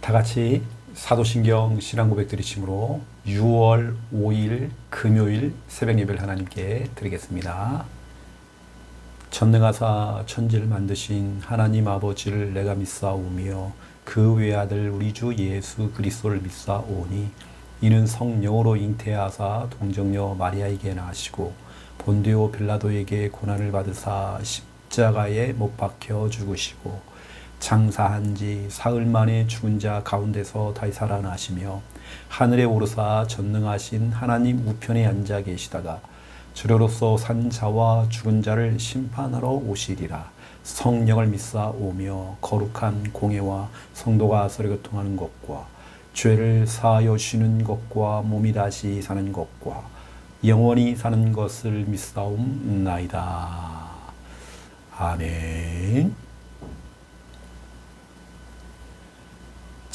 다 같이 사도신경 신앙고백 드리심으로 6월 5일 금요일 새벽 예배를 하나님께 드리겠습니다. 전능하사 천지를 만드신 하나님 아버지를 내가 믿사오며 그 외아들 우리 주 예수 그리스도를 믿사오니 이는 성령으로 잉태하사 동정녀 마리아에게 나시고 본디오 빌라도에게 고난을 받으사 십자가에 못 박혀 죽으시고 장사한 지 사흘 만에 죽은 자 가운데서 다시 살아나시며 하늘에 오르사 전능하신 하나님 우편에 앉아 계시다가 주로로서 산 자와 죽은 자를 심판하러 오시리라. 성령을 믿사오며 거룩한 공예와 성도가 서로 교통하는 것과 죄를 사하여 쉬는 것과 몸이 다시 사는 것과 영원히 사는 것을 믿사옵나이다. 아멘.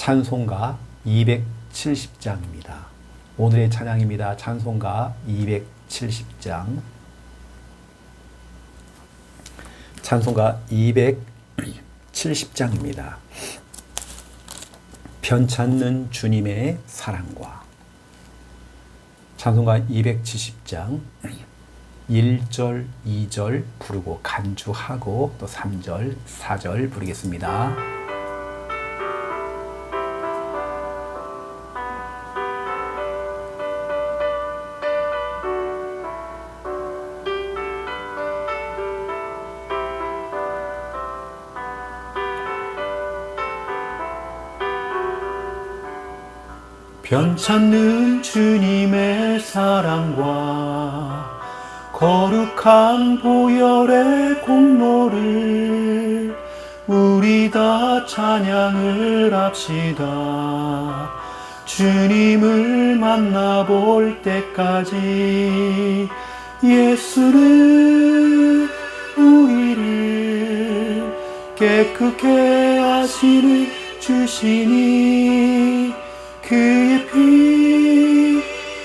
찬송가 270장입니다. 오늘의 찬양입니다. 찬송가 270장. 찬송가 270장입니다. 편찮는 주님의 사랑과. 찬송가 270장 1절, 2절 부르고 간주하고 또 3절, 4절 부르겠습니다. 편찮는 주님의 사랑과 거룩한 보혈의 공로를 우리 다 찬양을 합시다. 주님을 만나볼 때까지 예수는 우리를 깨끗게 하시는 주시니 그의 피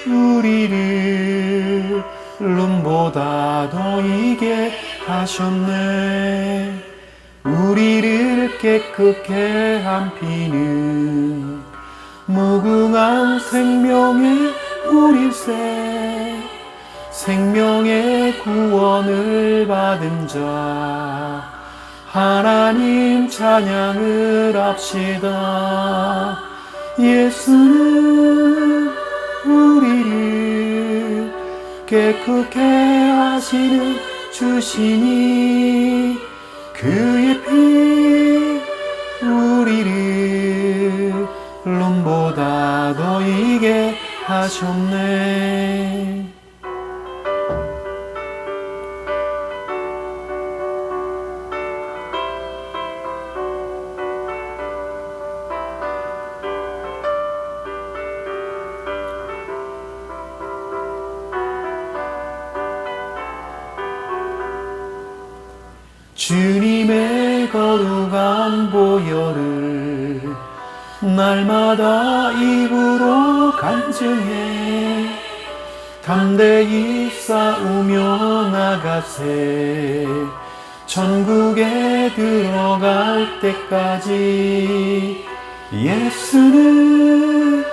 우리를 눈보다 더 이게 하셨네. 우리를 깨끗게 한 피는 무궁한 생명의 우리세. 생명의 구원을 받은 자 하나님 찬양을 합시다. 예수는 우리를 깨끗게 하시는 주시니 그의 피 우리를 눈보다 더 이게 하셨네. 주님의 거룩한 보혈을 날마다 입으로 간증해 담대히 싸우며 나가세. 천국에 들어갈 때까지 예수는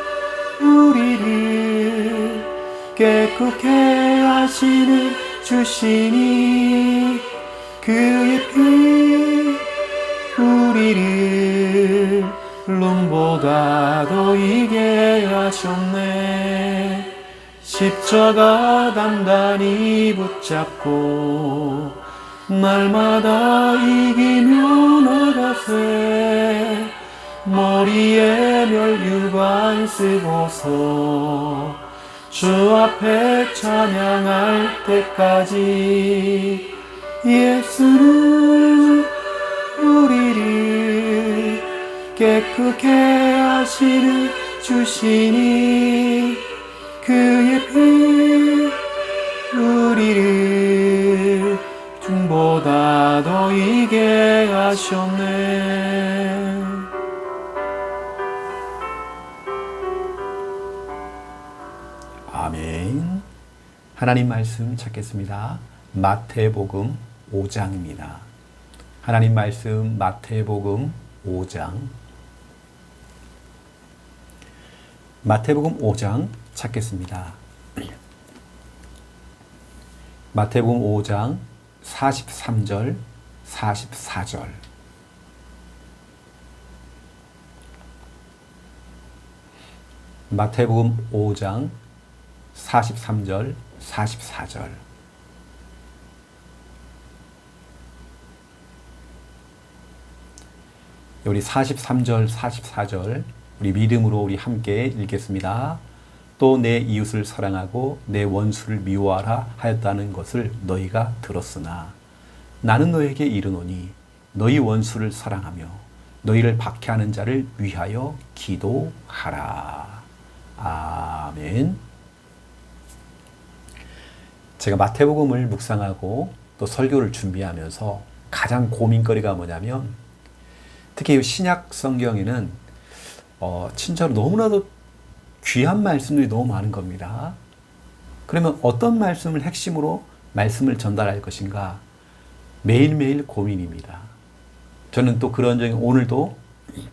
우리를 깨끗게 하시는 주시니 그의 피 우리를 눈보다 더 이게 하셨네. 십자가 단단히 붙잡고 날마다 이기며 나가세. 머리에 멸류관 쓰고서 주 앞에 찬양할 때까지 예수는 우리를 깨끗게 하시는 주시니 그의 피 우리를 등보다 더 이게 하셨네. 아멘. 하나님 말씀 찾겠습니다. 마태복음 5장입니다. 하나님 말씀 마태복음 5장 마태복음 5장 찾겠습니다. 마태복음 5장 43절, 44절. 마태복음 5장 43절, 44절. 우리 43절, 44절 우리 믿음으로 우리 함께 읽겠습니다. 또 내 이웃을 사랑하고 내 원수를 미워하라 하였다는 것을 너희가 들었으나 나는 너에게 이르노니 너희 원수를 사랑하며 너희를 박해하는 자를 위하여 기도하라. 아멘. 제가 마태복음을 묵상하고 또 설교를 준비하면서 가장 고민거리가 뭐냐면 특히 신약 성경에는 진짜로 너무나도 귀한 말씀들이 너무 많은 겁니다. 그러면 어떤 말씀을 핵심으로 말씀을 전달할 것인가 매일매일 고민입니다. 저는 또 그런 중에 오늘도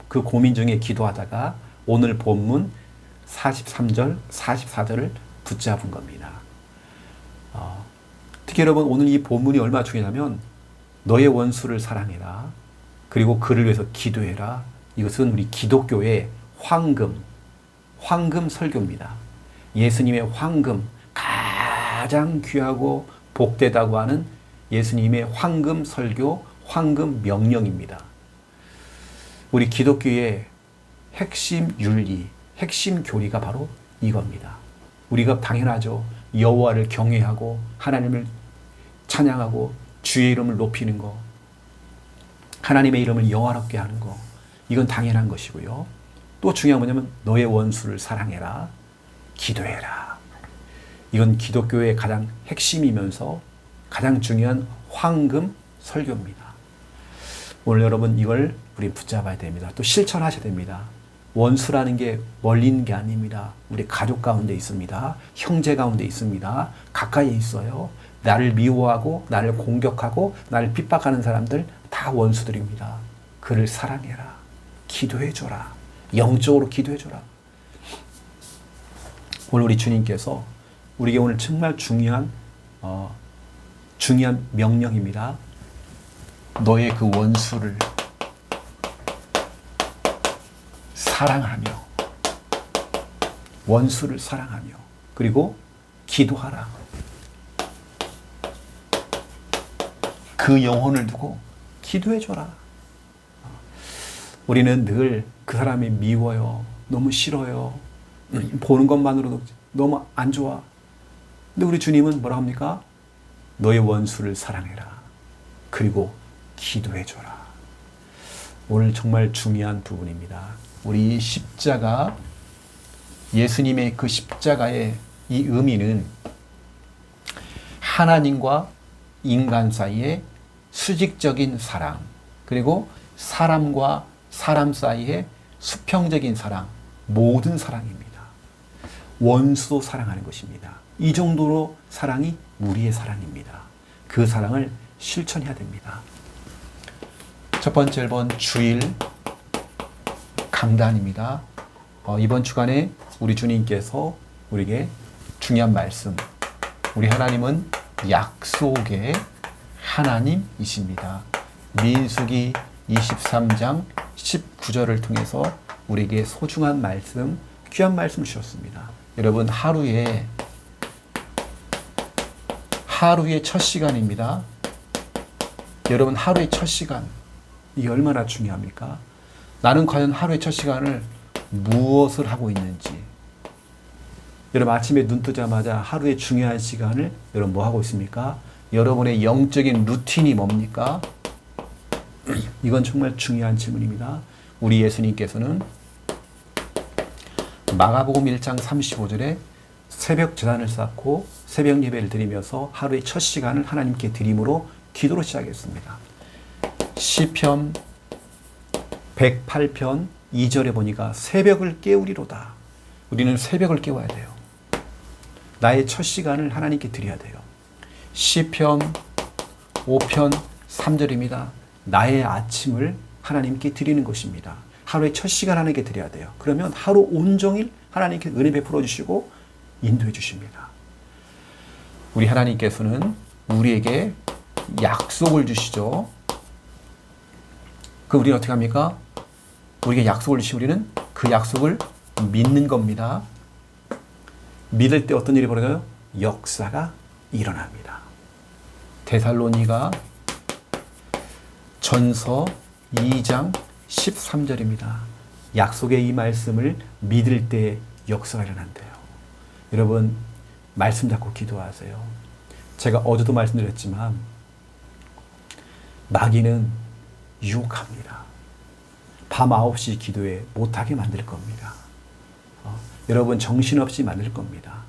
그 고민 중에 기도하다가 오늘 본문 43절, 44절을 붙잡은 겁니다. 특히 여러분 오늘 이 본문이 얼마나 중요하냐면 너의 원수를 사랑해라. 그리고 그를 위해서 기도해라. 이것은 우리 기독교의 황금 설교입니다. 예수님의 황금, 가장 귀하고 복되다고 하는 예수님의 황금 설교, 황금 명령입니다. 우리 기독교의 핵심 윤리, 핵심 교리가 바로 이겁니다. 우리가 당연하죠. 여호와를 경외하고 하나님을 찬양하고 주의 이름을 높이는 거, 하나님의 이름을 영화롭게 하는 거, 이건 당연한 것이고요. 또 중요한 뭐냐면 너의 원수를 사랑해라, 기도해라. 이건 기독교의 가장 핵심이면서 가장 중요한 황금 설교입니다. 오늘 여러분 이걸 우리 붙잡아야 됩니다. 또 실천하셔야 됩니다. 원수라는 게 멀리 있는 게 아닙니다. 우리 가족 가운데 있습니다. 형제 가운데 있습니다. 가까이에 있어요. 나를 미워하고 나를 공격하고 나를 핍박하는 사람들 다 원수들입니다. 그를 사랑해라. 기도해줘라. 영적으로 기도해줘라. 오늘 우리 주님께서 우리에게 오늘 정말 중요한 명령입니다. 너의 그 원수를 사랑하며 원수를 사랑하며 그리고 기도하라. 그 영혼을 두고 기도해줘라. 우리는 늘 그 사람이 미워요. 너무 싫어요. 보는 것만으로도 너무 안 좋아. 근데 우리 주님은 뭐라 합니까? 너의 원수를 사랑해라. 그리고 기도해줘라. 오늘 정말 중요한 부분입니다. 우리 십자가, 예수님의 그 십자가의 이 의미는 하나님과 인간 사이의 수직적인 사랑, 그리고 사람과 사람 사이의 수평적인 사랑, 모든 사랑입니다. 원수도 사랑하는 것입니다. 이 정도로 사랑이 우리의 사랑입니다. 그 사랑을 실천해야 됩니다. 첫 번째 번 주일 강단입니다. 이번 주간에 우리 주님께서 우리에게 중요한 말씀, 우리 하나님은 약속의 하나님이십니다. 민수기 23장 19절을 통해서 우리에게 소중한 말씀, 귀한 말씀 주셨습니다. 여러분 하루의 첫 시간입니다. 여러분 하루의 첫 시간, 이게 얼마나 중요합니까? 나는 과연 하루의 첫 시간을 무엇을 하고 있는지. 여러분 아침에 눈 뜨자마자 하루의 중요한 시간을 여러분 뭐 하고 있습니까? 여러분의 영적인 루틴이 뭡니까? 이건 정말 중요한 질문입니다. 우리 예수님께서는 마가복음 1장 35절에 새벽 제단을 쌓고 새벽 예배를 드리면서 하루의 첫 시간을 하나님께 드림으로 기도로 시작했습니다. 시편 108편 2절에 보니까 새벽을 깨우리로다. 우리는 새벽을 깨워야 돼요. 나의 첫 시간을 하나님께 드려야 돼요. 시편 5편 3절입니다. 나의 아침을 하나님께 드리는 것입니다. 하루의 첫 시간 하나님께 드려야 돼요. 그러면 하루 온종일 하나님께 은혜 베풀어 주시고 인도해 주십니다. 우리 하나님께서는 우리에게 약속을 주시죠. 그럼 우리는 어떻게 합니까? 우리에게 약속을 주시고 우리는 그 약속을 믿는 겁니다. 믿을 때 어떤 일이 벌어져요? 역사가 일어납니다. 데살로니가 전서 2장 13절입니다. 약속의 이 말씀을 믿을 때 역사가 일어난대요. 여러분 말씀 잡고 기도하세요. 제가 어제도 말씀드렸지만 마귀는 유혹합니다. 밤 9시 기도에 못하게 만들 겁니다. 여러분 정신없이 만들 겁니다.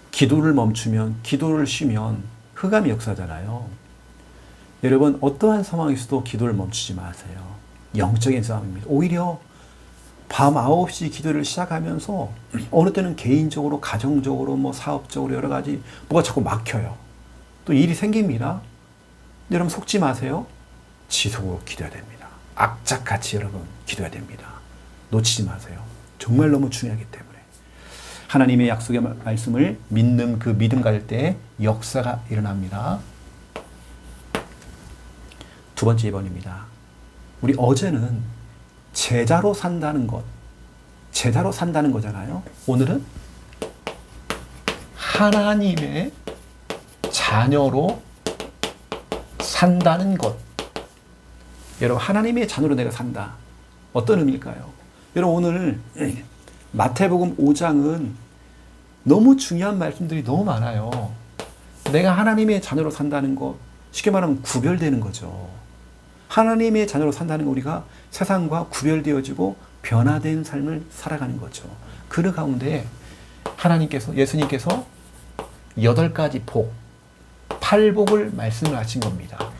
기도를 멈추면, 기도를 쉬면 흑암이 역사잖아요. 여러분 어떠한 상황에서도 기도를 멈추지 마세요. 영적인 싸움입니다. 오히려 밤 9시 기도를 시작하면서 어느 때는 개인적으로, 가정적으로, 뭐 사업적으로 여러 가지 뭐가 자꾸 막혀요. 또 일이 생깁니다. 여러분 속지 마세요. 지속으로 기도해야 됩니다. 악착같이 여러분 기도해야 됩니다. 놓치지 마세요. 정말 너무 중요하기 때문에. 하나님의 약속의 말씀을 믿는 그 믿음 갈 때 역사가 일어납니다. 두 번째 2번입니다. 우리 어제는 제자로 산다는 것, 제자로 산다는 거잖아요. 오늘은 하나님의 자녀로 산다는 것. 여러분 하나님의 자녀로 내가 산다. 어떤 의미일까요? 여러분 오늘 마태복음 5장은 너무 중요한 말씀들이 너무 많아요. 내가 하나님의 자녀로 산다는 것, 쉽게 말하면 구별되는 거죠. 하나님의 자녀로 산다는 거 우리가 세상과 구별되어지고 변화된 삶을 살아가는 거죠. 그 가운데 하나님께서, 예수님께서 8가지 복, 8복을 말씀을 하신 겁니다.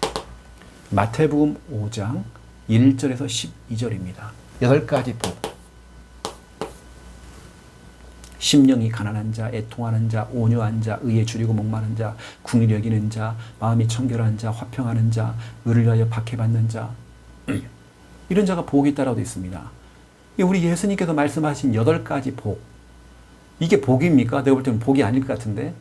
마태복음 5장 1절에서 12절입니다. 8가지 복. 심령이 가난한 자, 애통하는 자, 온유한 자, 의에 줄이고 목마른 자, 궁일이 여기는 자, 마음이 청결한 자, 화평하는 자, 의를 위하여 박해받는 자, 이런 자가 복이 있다라고 되어 있습니다. 우리 예수님께서 말씀하신 8가지 복, 이게 복입니까? 내가 볼 때는 복이 아닐 것 같은데,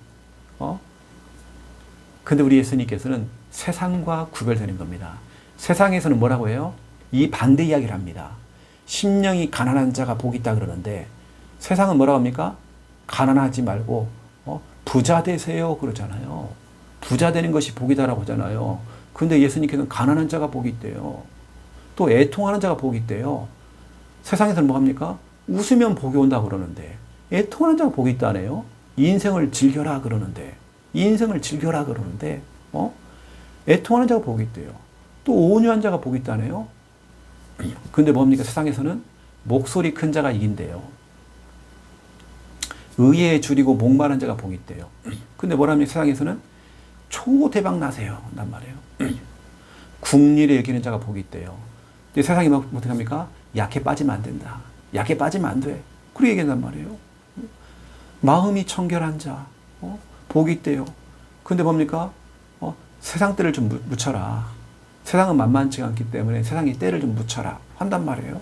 근데 우리 예수님께서는 세상과 구별되는 겁니다. 세상에서는 뭐라고 해요? 이 반대 이야기를 합니다. 심령이 가난한 자가 복이 있다 그러는데 세상은 뭐라고 합니까? 가난하지 말고 부자 되세요 그러잖아요. 부자 되는 것이 복이다라고 하잖아요. 근데 예수님께서는 가난한 자가 복이 있대요. 또 애통하는 자가 복이 있대요. 세상에서는 뭐 합니까? 웃으면 복이 온다 그러는데 애통하는 자가 복이 있다네요. 인생을 즐겨라 그러는데 애통하는 자가 복이 있대요. 또 온유한 자가 복이 있다네요. 근데 뭡니까? 세상에서는 목소리 큰 자가 이긴대요. 의에 줄이고 목마른 자가 복이 있대요. 근데 뭐라면 세상에서는 초대박 나세요. 난 말이에요. 국리를 여기는 자가 복이 있대요. 근데 세상이 어떻게 합니까? 약해 빠지면 안 된다. 약해 빠지면 안 돼. 그렇게 얘기한단 말이에요. 마음이 청결한 자, 복이 있대요. 근데 뭡니까? 세상 때를 좀 묻혀라. 세상은 만만치 않기 때문에 세상의 때를 좀 묻혀라. 한단 말이에요.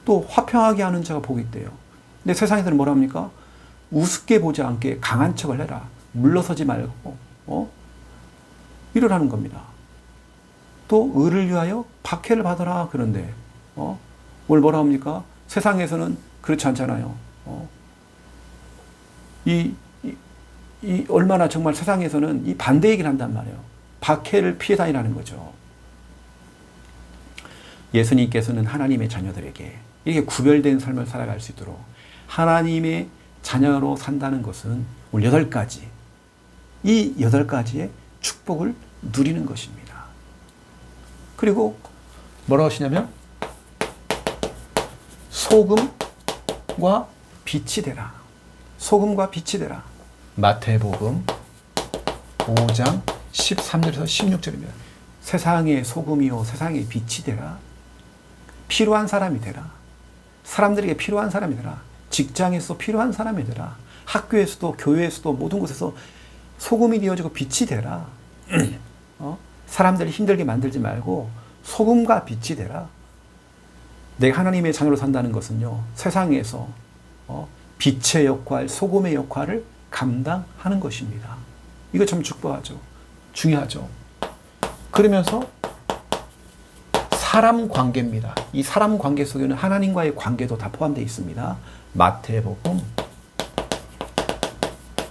또 화평하게 하는 자가 복이 있대요. 근데 세상에서는 뭐라 합니까? 우습게 보지 않게 강한 척을 해라. 물러서지 말고, 이러라는 겁니다. 또 의를 위하여 박해를 받아라. 그런데, 뭘 뭐라 합니까? 세상에서는 그렇지 않잖아요. 얼마나 정말 세상에서는 이 반대 얘기를 한단 말이에요. 박해를 피해 다니라는 거죠. 예수님께서는 하나님의 자녀들에게 이렇게 구별된 삶을 살아갈 수 있도록 하나님의 자녀로 산다는 것은 오늘 8가지, 이 8가지의 축복을 누리는 것입니다. 그리고 뭐라고 하시냐면 소금과 빛이 되라. 소금과 빛이 되라. 마태복음 5장 13절에서 16절입니다. 세상의 소금이요 세상의 빛이 되라. 필요한 사람이 되라. 사람들에게 필요한 사람이 되라. 직장에서 필요한 사람이 되라. 학교에서도 교회에서도 모든 곳에서 소금이 되어지고 빛이 되라. 사람들이 힘들게 만들지 말고 소금과 빛이 되라. 내가 하나님의 자녀로 산다는 것은요, 세상에서 빛의 역할, 소금의 역할을 감당하는 것입니다. 이거 참 중요하죠. 중요하죠. 그러면서 사람 관계입니다. 이 사람 관계 속에는 하나님과의 관계도 다 포함되어 있습니다. 마태복음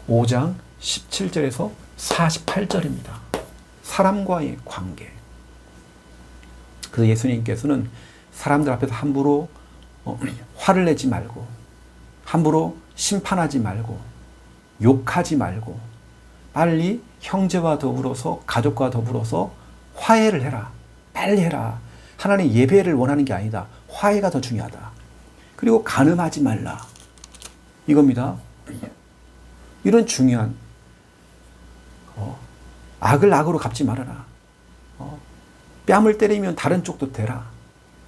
5장 17절에서 48절입니다. 사람과의 관계. 그래서 예수님께서는 사람들 앞에서 함부로 화를 내지 말고, 함부로 심판하지 말고, 욕하지 말고, 빨리 형제와 더불어서, 가족과 더불어서 화해를 해라. 빨리 해라. 하나님 예배를 원하는 게 아니다. 화해가 더 중요하다. 그리고 간음하지 말라. 이겁니다. 이런 중요한 악을 악으로 갚지 말아라. 뺨을 때리면 다른 쪽도 대라.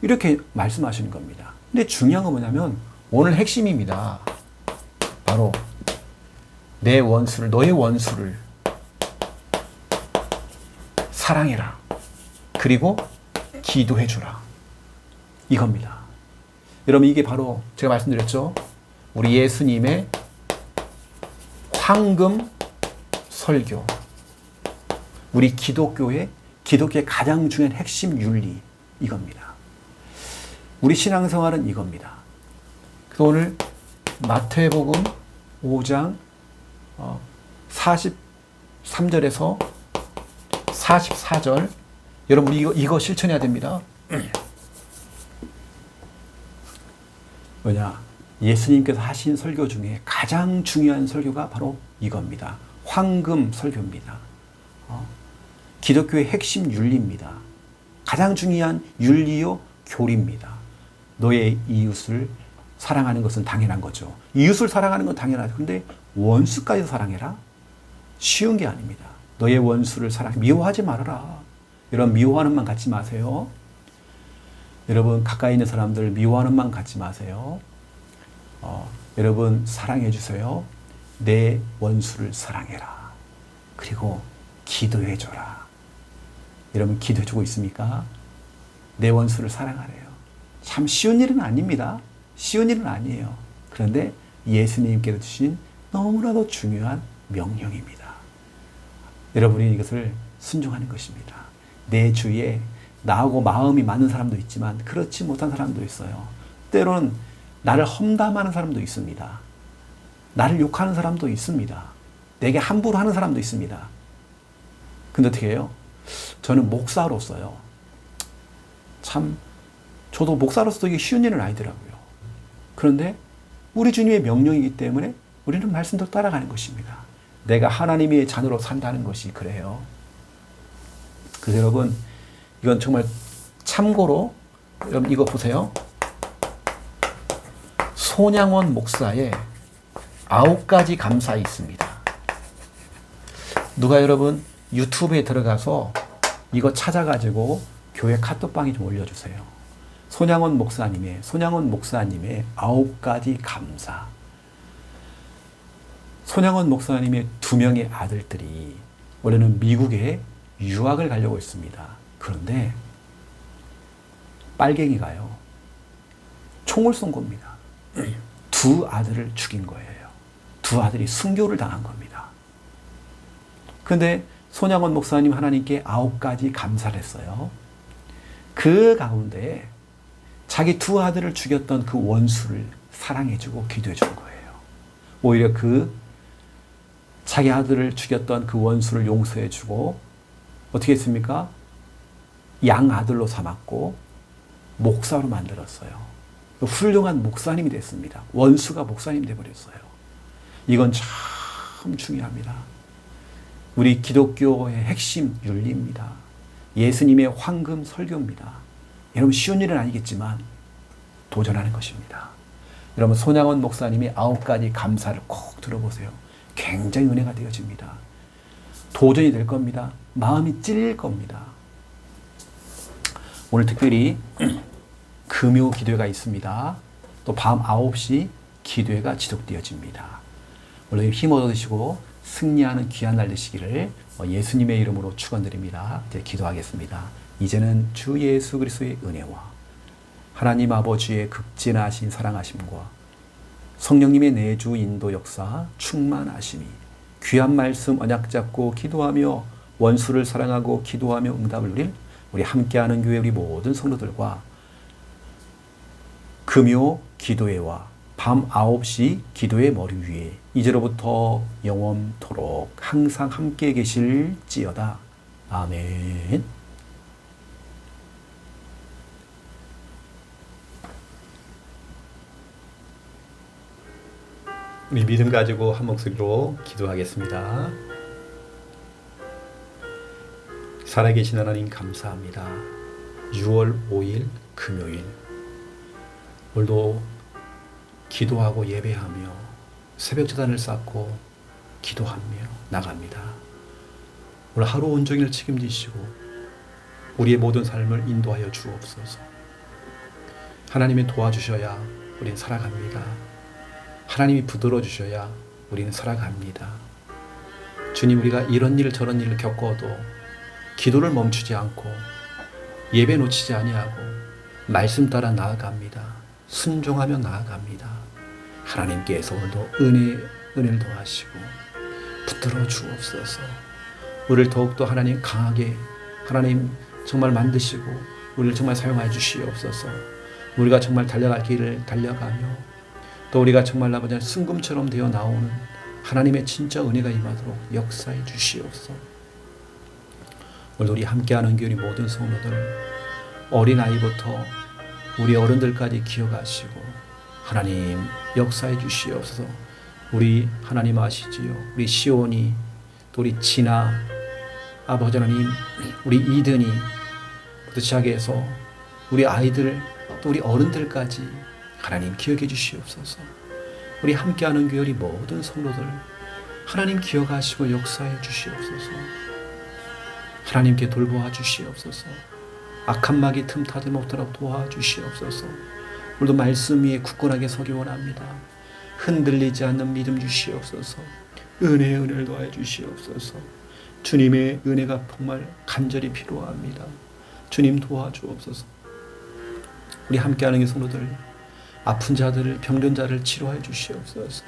이렇게 말씀하시는 겁니다. 근데 중요한 건 뭐냐면 오늘 핵심입니다. 바로 내 원수를, 너의 원수를 사랑해라. 그리고 기도해 주라. 이겁니다. 여러분, 이게 바로 제가 말씀드렸죠. 우리 예수님의 황금 설교. 우리 기독교의 가장 중요한 핵심 윤리. 이겁니다. 우리 신앙생활은 이겁니다. 그래서 오늘 마태복음 5장 43절에서 44절, 여러분 우리 이거 실천해야 됩니다. 뭐냐? 예수님께서 하신 설교 중에 가장 중요한 설교가 바로 이겁니다. 황금 설교입니다. 기독교의 핵심 윤리입니다. 가장 중요한 윤리요 교리입니다. 너의 이웃을 사랑하는 것은 당연한 거죠. 이웃을 사랑하는 건 당연하죠. 그런데 원수까지 사랑해라? 쉬운 게 아닙니다. 너의 원수를 사랑해. 미워하지 말아라. 여러분, 미워하는 만 갖지 마세요. 여러분, 가까이 있는 사람들 미워하는 만 갖지 마세요. 여러분, 사랑해 주세요. 내 원수를 사랑해라. 그리고 기도해 줘라. 여러분, 기도해 주고 있습니까? 내 원수를 사랑하래요. 참 쉬운 일은 아닙니다. 쉬운 일은 아니에요. 그런데 예수님께서 주신 너무나도 중요한 명령입니다. 여러분이 이것을 순종하는 것입니다. 내 주위에 나하고 마음이 맞는 사람도 있지만 그렇지 못한 사람도 있어요. 때로는 나를 험담하는 사람도 있습니다. 나를 욕하는 사람도 있습니다. 내게 함부로 하는 사람도 있습니다. 근데 어떻게 해요? 저는 목사로서요. 참 저도 목사로서 이게 쉬운 일은 아니더라고요. 그런데 우리 주님의 명령이기 때문에 우리는 말씀대로 따라가는 것입니다. 내가 하나님의 자녀로 산다는 것이 그래요. 그래서 여러분, 이건 정말 참고로 여러분 이거 보세요. 손양원 목사의 9가지 감사가 있습니다. 누가 여러분 유튜브에 들어가서 이거 찾아가지고 교회 카톡방에 좀 올려주세요. 손양원 목사님의 9가지 감사. 손양원 목사님의 2명의 아들들이 원래는 미국에 유학을 가려고 했습니다. 그런데 빨갱이가요, 총을 쏜 겁니다. 2 아들을 죽인 거예요. 2 아들이 순교를 당한 겁니다. 그런데 손양원 목사님 하나님께 9가지 감사를 했어요. 그 가운데 자기 2 아들을 죽였던 그 원수를 사랑해주고 기도해준 거예요. 오히려 자기 아들을 죽였던 그 원수를 용서해주고 어떻게 했습니까? 양 아들로 삼았고 목사로 만들었어요. 훌륭한 목사님이 됐습니다. 원수가 목사님 되어버렸어요. 이건 참 중요합니다. 우리 기독교의 핵심 윤리입니다. 예수님의 황금 설교입니다. 여러분, 쉬운 일은 아니겠지만 도전하는 것입니다. 여러분, 손양원 목사님의 9가지 감사를 꼭 들어보세요. 굉장히 은혜가 되어집니다. 도전이 될 겁니다. 마음이 찔릴 겁니다. 오늘 특별히 금요 기도회가 있습니다. 또 밤 9시 기도회가 지속되어집니다. 오늘 힘 얻으시고 승리하는 귀한 날 되시기를 예수님의 이름으로 축원드립니다. 이제 기도하겠습니다. 이제는 주 예수 그리스도의 은혜와 하나님 아버지의 극진하신 사랑하심과 성령님의 내주 인도 역사 충만하심이 귀한 말씀 언약 잡고 기도하며 원수를 사랑하고 기도하며 응답을 누릴 우리 함께하는 교회 우리 모든 성도들과 금요 기도회와 밤 9시 기도의 머리 위에 이제로부터 영원토록 항상 함께 계실지어다. 아멘. 우리 믿음 가지고 한 목소리로 기도하겠습니다. 살아계신 하나님 감사합니다. 6월 5일 금요일 오늘도 기도하고 예배하며 새벽 제단을 쌓고 기도하며 나갑니다. 오늘 하루 온종일 책임지시고 우리의 모든 삶을 인도하여 주옵소서. 하나님이 도와주셔야 우린 살아갑니다. 하나님이 붙들어 주셔야 우리는 살아갑니다. 주님, 우리가 이런 일 저런 일을 겪어도 기도를 멈추지 않고 예배 놓치지 아니하고 말씀 따라 나아갑니다. 순종하며 나아갑니다. 하나님께서 오늘도 은혜를 더하시고 붙들어 주옵소서. 우리를 더욱더 하나님 강하게 하나님 정말 만드시고 우리를 정말 사용하여 주시옵소서. 우리가 정말 달려갈 길을 달려가며 또 우리가 정말 아버지 순금처럼 되어 나오는 하나님의 진짜 은혜가 임하도록 역사해 주시옵소서. 오늘 우리 함께하는 교회 모든 성도들 어린아이부터 우리 어른들까지 기억하시고 하나님 역사해 주시옵소서. 우리 하나님 아시지요? 우리 시온이 또 우리 진아 아버지 하나님 우리 이든이부터 시작해서 우리 아이들 또 우리 어른들까지 하나님 기억해 주시옵소서. 우리 함께하는 교회 모든 성도들 하나님 기억하시고 역사해 주시옵소서. 하나님께 돌보아 주시옵소서. 악한 마귀 틈타지 못하도록 도와주시옵소서. 오늘도 말씀 위에 굳건하게 서기 원합니다. 흔들리지 않는 믿음 주시옵소서. 은혜를 더하여 주시옵소서. 주님의 은혜가 정말 간절히 필요합니다. 주님 도와주옵소서. 우리 함께하는 이 성도들 아픈 자들을 병든 자를 치료해 주시옵소서.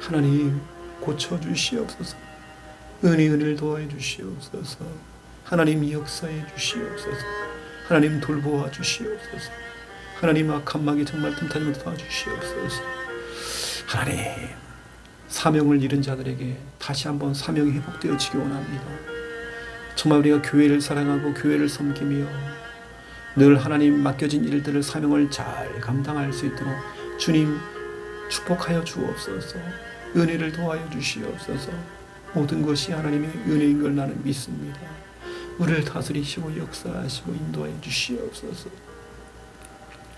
하나님 고쳐 주시옵소서. 은혜를 더해 주시옵소서. 하나님 역사해 주시옵소서. 하나님 돌보아 주시옵소서. 하나님 악한 마귀 정말 틈타지 못하게 도와주시옵소서. 하나님 사명을 잃은 자들에게 다시 한번 사명이 회복되어지기 원합니다. 정말 우리가 교회를 사랑하고 교회를 섬기며 늘 하나님 맡겨진 일들을 사명을 잘 감당할 수 있도록 주님 축복하여 주옵소서. 은혜를 도와여 주시옵소서. 모든 것이 하나님의 은혜인 걸 나는 믿습니다. 우리를 다스리시고 역사하시고 인도하여 주시옵소서.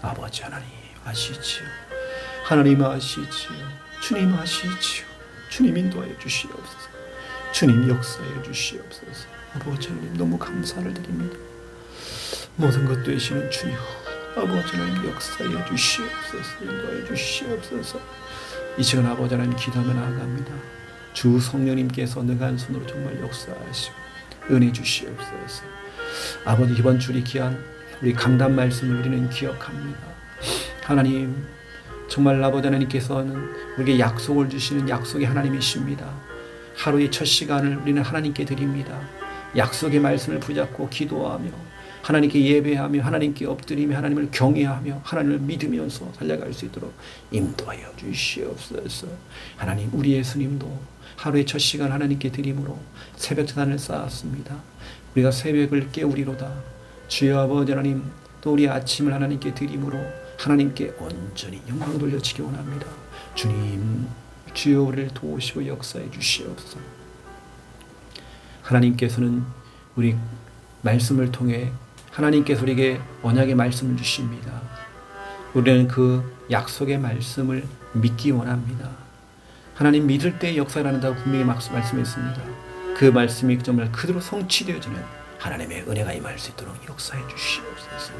아버지 하나님 아시지요. 하나님 아시지요. 주님 아시지요. 주님 인도하여 주시옵소서. 주님 역사하여 주시옵소서. 아버지 하나님 너무 감사를 드립니다. 모든 것 되시는 주님 아버지 하나님 역사하여 주시옵소서. 인도하여 주시옵소서. 이 시간 아버지 하나님 기도하며 나아갑니다. 주 성령님께서 능한 손으로 정말 역사하시고 은혜 주시옵소서. 아버지 이번 주리 귀한 우리 강단 말씀을 우리는 기억합니다. 하나님 정말 아버지 하나님께서는 우리에게 약속을 주시는 약속의 하나님이십니다. 하루의 첫 시간을 우리는 하나님께 드립니다. 약속의 말씀을 붙잡고 기도하며 하나님께 예배하며 하나님께 엎드리며 하나님을 경외하며 하나님을 믿으면서 살려갈 수 있도록 인도하여 주시옵소서. 하나님 우리 예수님도 하루의 첫 시간 하나님께 드림으로 새벽 제단을 쌓았습니다. 우리가 새벽을 깨우리로다. 주여 아버지 하나님 또 우리 아침을 하나님께 드림으로 하나님께 온전히 영광 돌려치기 원합니다. 주님 주여 우리를 도우시고 역사해 주시옵소서. 하나님께서는 우리 말씀을 통해 하나님께서 우리에게 언약의 말씀을 주십니다. 우리는 그 약속의 말씀을 믿기 원합니다. 하나님 믿을 때 역사를 한다고 분명히 말씀했습니다. 그 말씀이 정말 그대로 성취되어지는 하나님의 은혜가 임할 수 있도록 역사해 주시옵소서.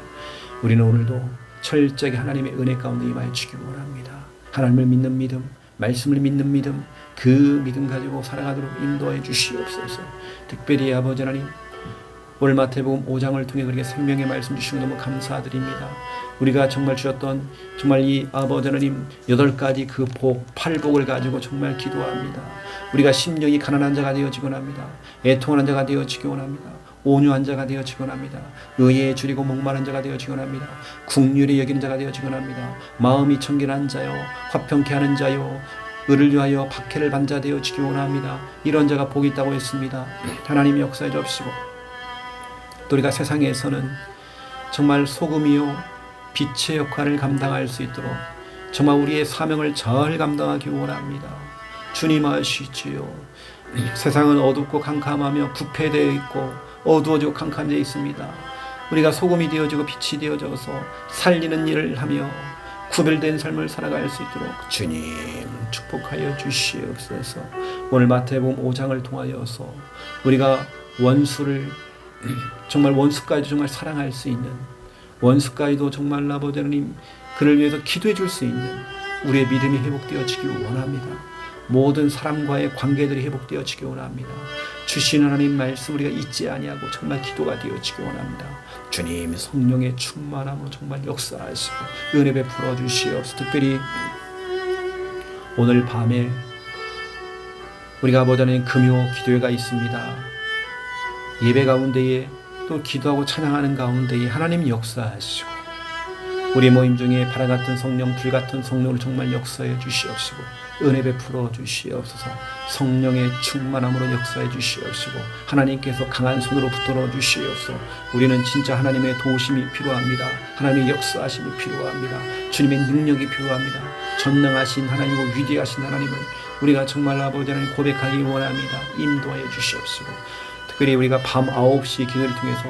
우리는 오늘도 철저하게 하나님의 은혜 가운데 임하여 주기 원합니다. 하나님을 믿는 믿음, 말씀을 믿는 믿음, 그 믿음 가지고 살아가도록 인도해 주시옵소서. 특별히 아버지 하나님 오늘 마태복음 5장을 통해 그렇게 생명의 말씀 주시고 너무 감사드립니다. 우리가 정말 주셨던 정말 이 아버지 하나님 8가지 그 복, 8복을 가지고 정말 기도합니다. 우리가 심령이 가난한 자가 되어지곤 합니다. 애통하는 자가 되어지곤 합니다. 온유한 자가 되어지곤 합니다. 의에 줄이고 목마른 자가 되어지곤 합니다. 국률이 여기는 자가 되어지곤 합니다. 마음이 청결한 자요, 화평케 하는 자요, 의를 위하여 박해를 받는 자 되어지기 원합니다. 이런 자가 복이 있다고 했습니다. 하나님이 역사해 주옵시고 또 우리가 세상에서는 정말 소금이요 빛의 역할을 감당할 수 있도록 정말 우리의 사명을 잘 감당하기 원합니다. 주님 아시지요. 세상은 어둡고 캄캄하며 부패되어 있고 어두워지고 캄캄되어 있습니다. 우리가 소금이 되어지고 빛이 되어져서 살리는 일을 하며 구별된 삶을 살아갈 수 있도록 주님 축복하여 주시옵소서. 오늘 마태복음 5장을 통하여서 우리가 원수를 정말 원수까지도 정말 사랑할 수 있는, 원수까지도 정말 아버지 하나님 그를 위해서 기도해 줄 수 있는 우리의 믿음이 회복되어지기 원합니다. 모든 사람과의 관계들이 회복되어지기 원합니다. 주신 하나님 말씀 우리가 잊지 아니하고 정말 기도가 되어지기 원합니다. 주님 성령의 충만함으로 정말 역사하시고 은혜 베풀어 주시옵소서. 특별히 오늘 밤에 우리가 아버지 하나님 금요 기도회가 있습니다. 예배 가운데에 또 기도하고 찬양하는 가운데에 하나님 역사하시고 우리 모임 중에 바라같은 성령, 불같은 성령을 정말 역사해 주시옵시고 은혜 베풀어 주시옵소서. 성령의 충만함으로 역사해 주시옵시고 하나님께서 강한 손으로 붙들어 주시옵소서. 우리는 진짜 하나님의 도우심이 필요합니다. 하나님의 역사하심이 필요합니다. 주님의 능력이 필요합니다. 전능하신 하나님이고 위대하신 하나님을 우리가 정말 아버지 하나님 고백하기 원합니다. 인도하여 주시옵시고 특별히 우리가 밤 9시 기도를 통해서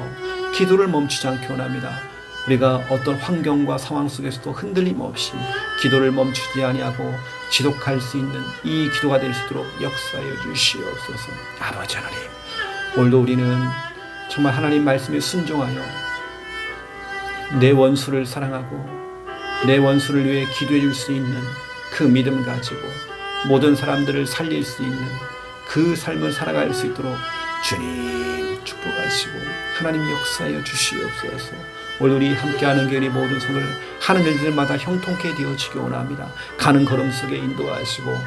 기도를 멈추지 않기 원합니다. 우리가 어떤 환경과 상황 속에서도 흔들림 없이 기도를 멈추지 아니하고 지속할 수 있는 이 기도가 될 수 있도록 역사해 주시옵소서. 아버지 하나님, 오늘도 우리는 정말 하나님 말씀에 순종하여 내 원수를 사랑하고 내 원수를 위해 기도해 줄 수 있는 그 믿음 가지고 모든 사람들을 살릴 수 있는 그 삶을 살아갈 수 있도록 주님 축복하시고 하나님 역사하여 주시옵소서. 오늘 우리 함께하는 교회 모든 손을 하는 일들마다 형통케 되어지기 원합니다. 가는 걸음 속에 인도하시고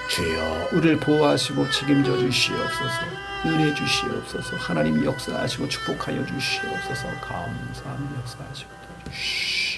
주여 우리를 보호하시고 책임져 주시옵소서. 은혜 주시옵소서. 하나님 역사하시고 축복하여 주시옵소서. 감사합니다. 역사하시고 주시옵소서.